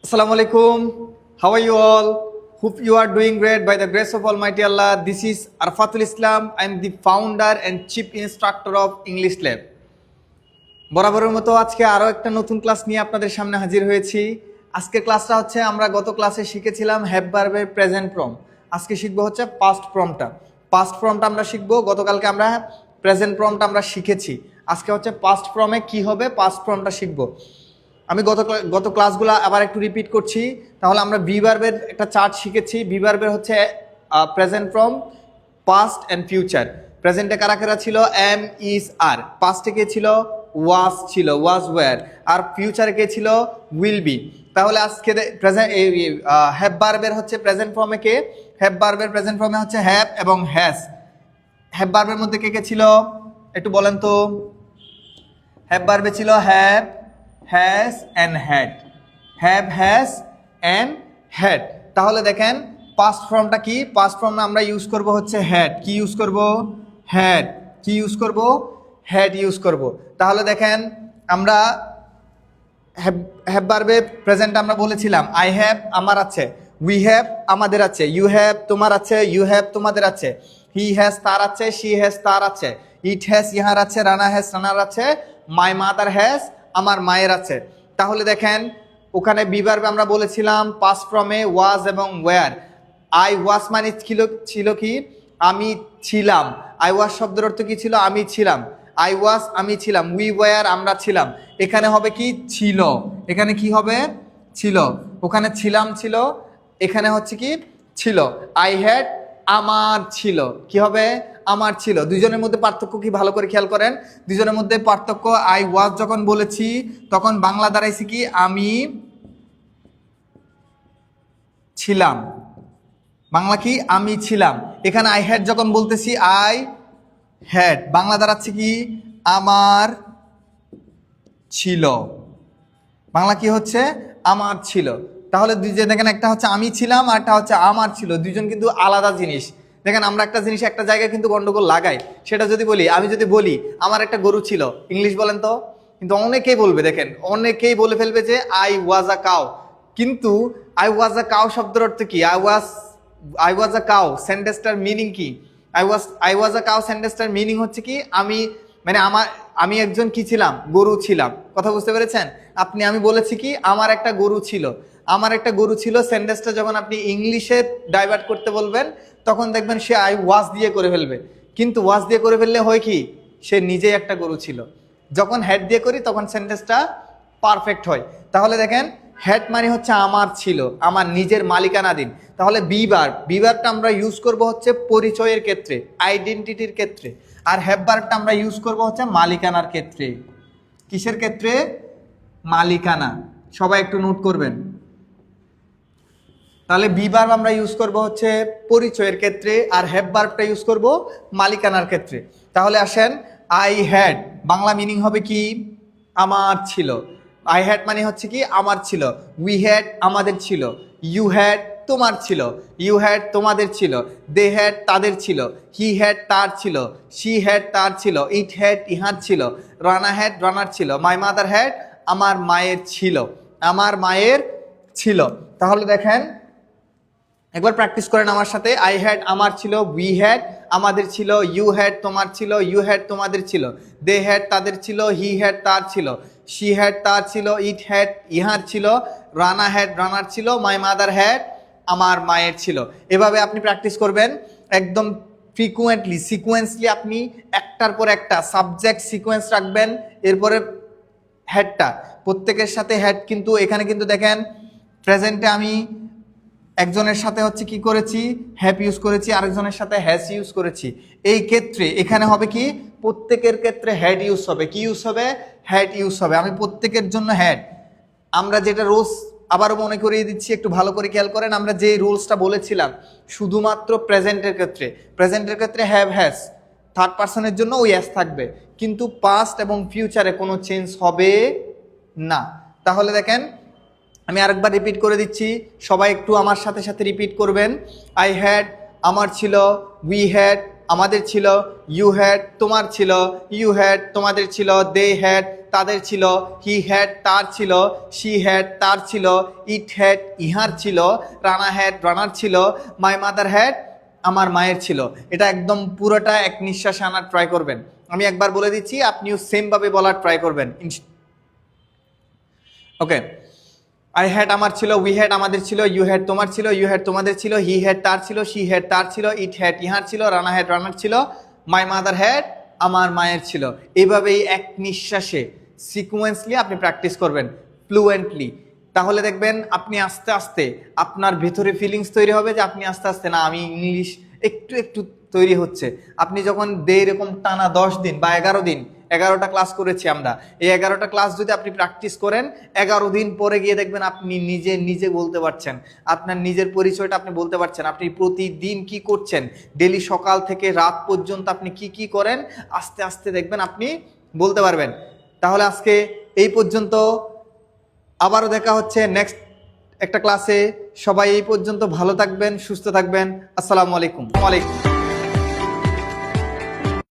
Assalamu alaikum. How are you all? Hope you are doing great by the grace of Almighty Allah. This is Arfatul Islam. I am the founder and chief instructor of English Lab. বরাবরের মতো আজকে আরো একটা নতুন class নিয়ে আপনাদের সামনে হাজির হয়েছি। আজকের ক্লাসটা হচ্ছে আমরা গত ক্লাসে শিখেছিলাম হ্যাভ ভার্বের প্রেজেন্ট ফর্ম। আজকে শিখবো হচ্ছে পাস্ট ফর্মটা। পাস্ট ফর্মটা আমরা শিখবো, গতকালকে আমরা প্রেজেন্ট ফর্মটা আমরা শিখেছি। আজকে হচ্ছে পাস্ট ফর্মে কি হবে, পাস্ট ফর্মটা শিখবো। আমি গত ক্লাসগুলো আবার একটু রিপিট করছি। তাহলে আমরা বি ভার্বের একটা চার্ট শিখেছি। বি ভার্বের হচ্ছে present form, past and future. প্রেজেন্টে কারা কারা ছিল? এম, ইজ, আর। পাস্টে কে ছিল? ওয়াজ ছিল, ওয়াজ ওয়্যার। আর ফিউচারে কে ছিল? Will be. তাহলে আজকে প্রেজেন্ট হ্যাভ ভার্বের হচ্ছে প্রেজেন্ট ফর্মে কে? হ্যাভ ভার্বের প্রেজেন্ট ফর্মে হচ্ছে হ্যাভ এবং হ্যাজ। হ্যাভ ভার্বের মধ্যে কে কে ছিল একটু বলেন তো? হ্যাভ ভার্বে ছিল have, has and had. Have, has and had. তাহলে দেখেন পাস্ট ফর্মটা কি? পাস্ট ফর্মে আমরা ইউজ করব হচ্ছে হ্যাড। কি ইউজ করব? হ্যাড। কি ইউজ করব? হ্যাড ইউজ করব। তাহলে দেখেন আমরা হ্যাভ ভার্বে প্রেজেন্ট আমরা বলেছিলাম আই হ্যাভ আমার আছে, উই হ্যাভ আমাদের আছে, ইউ হ্যাভ তোমার আছে, ইউ হ্যাভ তোমাদের আছে, হি হ্যাজ তার আছে, শি হ্যাজ তার আছে, ইট হ্যাজ ইহার আছে, রানা হ্যাজ রানার আছে, মাই মাদার হ্যাজ আমার মায়ের আছে। তাহলে দেখেন ওখানে বি ভার্বে আমরা বলেছিলাম পাস্ট ফর্মে ওয়াজ এবং ওয়্যার। আই ওয়াজ মানে ছিল কি? আমি ছিলাম। আই ওয়াজ শব্দের অর্থ কি ছিল? আমি ছিলাম। আই ওয়াজ আমি ছিলাম, উই ওয়্যার আমরা ছিলাম। এখানে হবে কি? ছিল। এখানে কি হবে? ছিল। ওখানে ছিলাম ছিল, এখানে হচ্ছে কি? ছিল। আই হ্যাড আমার ছিল, কি হবে? আমার ছিল। দুইজনের মধ্যে পার্থক্য কি ভালো করে খেয়াল করেন। দুইজনের মধ্যে পার্থক্য, আই ওয়াজ যখন বলেছি তখন বাংলা দাঁড়াইছি কি? আমি ছিলাম। বাংলা কি? আমি ছিলাম। এখানে আই হ্যাড যখন বলতেছি আই হ্যাড, বাংলা দাঁড়াচ্ছে কি? আমার ছিল। বাংলা কি হচ্ছে? আমার ছিল। তাহলে দুইজন দেখেন, একটা হচ্ছে আমি ছিলাম আর একটা হচ্ছে আমার ছিল। দুইজন কিন্তু আলাদা জিনিস। দেখেন আমরা একটা জিনিস একটা জায়গায় কিন্তু গন্ডগোল লাগাই। সেটা যদি বলি, আমি যদি বলি আমার একটা গরু ছিল, ইংলিশ বলেন তো, কিন্তু অনেকেই বলবে, দেখেন অনেকেই বলে ফেলবে যে আই ওয়াজ আ কাউ। কিন্তু আই ওয়াজ আ কাউ শব্দের অর্থ কি? আই ওয়াজ আ কাউ সেন্টেন্সটার মিনিং কি? আই ওয়াজ আ কাউ সেন্টেন্সটার মিনিং হচ্ছে কি? আমি মানে আমি একজন কি ছিলাম? গরু ছিলাম। কথা বুঝতে পেরেছেন? আমি বলেছি কি? আমার একটা গরু ছিল। আমার একটা গরু ছিল সেন্টেন্সটা যখন আপনি ইংলিশে ডাইভার্ট করতে বলবেন তখন দেখবেন সে আই ওয়াজ দিয়ে করে ফেলবে। কিন্তু ওয়াজ দিয়ে করে ফেললে হয় কি? সে নিজেই একটা গরু ছিল। যখন হ্যাড দিয়ে করি তখন সেন্টেন্সটা পারফেক্ট হয়। তাহলে দেখেন হ্যাড মানে হচ্ছে আমার ছিল, আমার নিজের মালিকানাধীন। তাহলে বি ভার্বটা আমরা ইউজ করব হচ্ছে পরিচয়ের ক্ষেত্রে, আইডেন্টিটির ক্ষেত্রে। আর হ্যাভ ভার্বটা আমরা ইউজ করব হচ্ছে মালিকানার ক্ষেত্রে। কিসের ক্ষেত্রে? মালিকানা। সবাই একটু নোট করবেন। তাহলে বি ভার্ব আমরা ইউজ করব হচ্ছে পরিচয়ের ক্ষেত্রে, আর হ্যাভ ভার্বটা ইউজ করব মালিকানার ক্ষেত্রে। তাহলে আসেন, আই হ্যাড বাংলা মিনিং হবে কি? আমার ছিল। আই হ্যাড মানে হচ্ছে কি? আমার ছিল। উই হ্যাড আমাদের ছিল, ইউ হ্যাড তোমার ছিল, ইউ হ্যাড তোমাদের ছিল, দে হ্যাড তাদের ছিল, হি হ্যাড তার ছিল, শি হ্যাড তার ছিল, ইট হ্যাড ইহার ছিল, রানা হ্যাড রানার ছিল, মাই মাদার হ্যাড আমার মায়ের ছিল, আমার মায়ের ছিল। তাহলে দেখেন একবার প্র্যাকটিস করেন আমার সাথে। আই হ্যাড আমার ছিল, উই হ্যাড আমাদের ছিল, ইউ হ্যাড তোমার ছিল, ইউ হ্যাড তোমাদের ছিল, দে হ্যাড তাদের ছিল, হি হ্যাড তার ছিল, শি হ্যাড তার ছিল, ইট হ্যাড ইহার ছিল, রানা হ্যাড রানার ছিল, মাই মাদার হ্যাড আমার মায়ের ছিল। এভাবে আপনি প্র্যাকটিস করবেন একদম ফ্রিকুয়েন্টলি, সিকোয়েন্সলি। আপনি একটার পর একটা সাবজেক্ট সিকোয়েন্স রাখবেন, এরপরে হ্যাডটা প্রত্যেকের সাথে হ্যাড। কিন্তু এখানে কিন্তু দেখেন প্রেজেন্টে আমি একজনের সাথে হচ্ছে কি করেছি? হ্যাভ ইউজ করেছি, আরেকজনের সাথে হ্যাজ ইউজ করেছি। এই ক্ষেত্রে এখানে হবে কি? প্রত্যেকের ক্ষেত্রে হ্যাড ইউজ হবে। কি ইউজ হবে? হ্যাড ইউজ হবে। আমি প্রত্যেকের জন্য হ্যাড। আমরা যেটা রোজ আবারও মনে করিয়ে দিচ্ছি, একটু ভালো করে খেয়াল করেন। আমরা যে রুলসটা বলেছিলাম শুধুমাত্র প্রেজেন্টের ক্ষেত্রে হ্যাভ হ্যাজ, থার্ড পার্সনের জন্য ওই অ্যাস থাকবে, কিন্তু পাস্ট এবং ফিউচারে কোনো চেঞ্জ হবে না। তাহলে দেখেন আমি আরেকবার রিপিট করে দিচ্ছি, সবাই একটু আমার সাথে সাথে রিপিট করবেন। আই হ্যাড আমার ছিল, উই হ্যাড আমাদের ছিল, ইউ হ্যাড তোমার ছিল, ইউ হ্যাড তোমাদের ছিল, দে হ্যাড তাদের ছিল, হি হ্যাড তার ছিল, শি হ্যাড তার ছিল, ইট হ্যাড ইহার ছিল, রানা হ্যাড রানার ছিল, মাই মাদার হ্যাড আমার মায়ের ছিল। এটা একদম পুরোটা এক নিঃশ্বাসে আনার ট্রাই করবেন। আমি একবার বলে দিচ্ছি, আপনিও সেমভাবে বলার ট্রাই করবেন। ওকে, আই হ্যাড আমার ছিল, উই হ্যাড আমাদের ছিল, ইউ হ্যাড তোমার ছিল, ইউ হ্যাড তোমাদের ছিল, হি হ্যাড তার ছিল, শি হ্যাড তার ছিল, ইট হ্যাড ইহার ছিল, রানা হ্যাড রানার ছিল, মাই মাদার হ্যাড আমার মায়ের ছিল। এইভাবেই এক নিঃশ্বাসে সিকুয়েন্সলি আপনি প্র্যাকটিস করবেন ফ্লুয়েন্টলি। তাহলে দেখবেন আপনি আস্তে আস্তে আপনার ভেতরে ফিলিংস তৈরি হবে যে আপনি আস্তে আস্তে না, আমি ইংলিশ একটু একটু তৈরি হচ্ছে। আপনি যখন এরকম টানা 10 দিন বা 11 দিন, 11টা ক্লাস করেছি আমরা, এই 11টা ক্লাস যদি আপনি প্র্যাকটিস করেন, 11 দিন পরে গিয়ে দেখবেন আপনি নিজে নিজে বলতে পারছেন, আপনার নিজের পরিচয়টা আপনি বলতে পারছেন, আপনি প্রতিদিন কি করছেন, ডেলি সকাল থেকে রাত পর্যন্ত আপনি কি কি করেন, আস্তে আস্তে দেখবেন আপনি বলতে পারবেন। তাহলে আজকে এই পর্যন্ত, আবারও দেখা হচ্ছে নেক্সট একটা ক্লাসে। সবাই এই পর্যন্ত ভালো থাকবেন, সুস্থ থাকবেন। আসসালামু আলাইকুম।